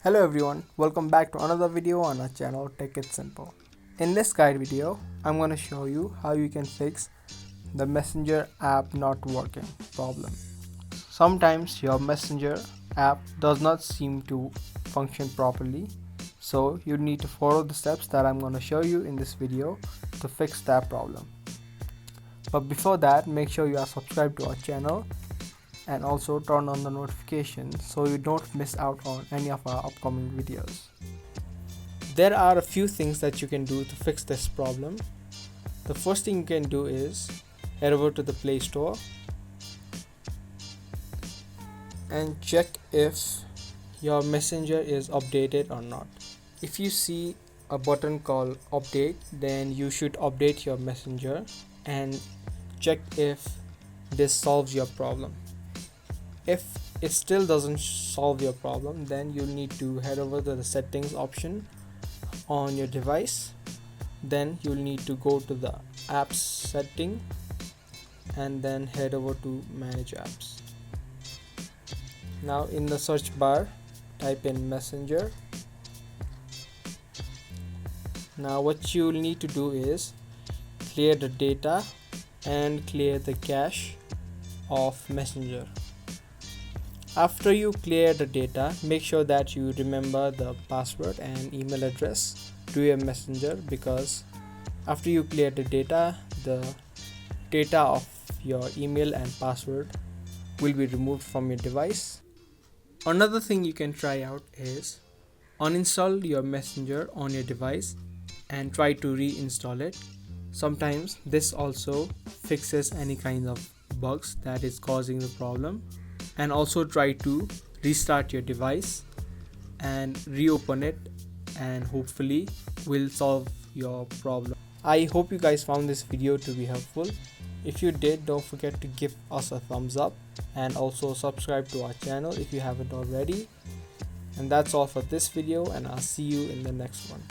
Hello everyone, welcome back to another video on our channel Take It Simple. In this guide video, I'm going to show you how you can fix the Messenger app not working problem. Sometimes your Messenger app does not seem to function properly, so you need to follow the steps that I'm going to show you in this video to fix that problem. But before that, make sure you are subscribed to our channel and also turn on the notifications so you don't miss out on any of our upcoming videos. There are a few things that you can do to fix this problem. The first thing you can do is head over to the Play Store and check if your Messenger is updated or not. If you see a button called update, then you should update your Messenger and check if this solves your problem. If it still doesn't solve your problem, then you need to head over to the settings option on your device. Then you'll need to go to the apps setting and then head over to manage apps. Now in the search bar, type in Messenger. Now what you'll need to do is clear the data and clear the cache of Messenger. After you clear the data, make sure that you remember the password and email address to your Messenger, because after you clear the data of your email and password will be removed from your device. Another thing you can try out is uninstall your Messenger on your device and try to reinstall it. Sometimes this also fixes any kind of bugs that is causing the problem. And also try to restart your device and reopen it, and hopefully will solve your problem. I hope you guys found this video to be helpful. If you did, don't forget to give us a thumbs up and also subscribe to our channel if you haven't already. And that's all for this video, and I'll see you in the next one.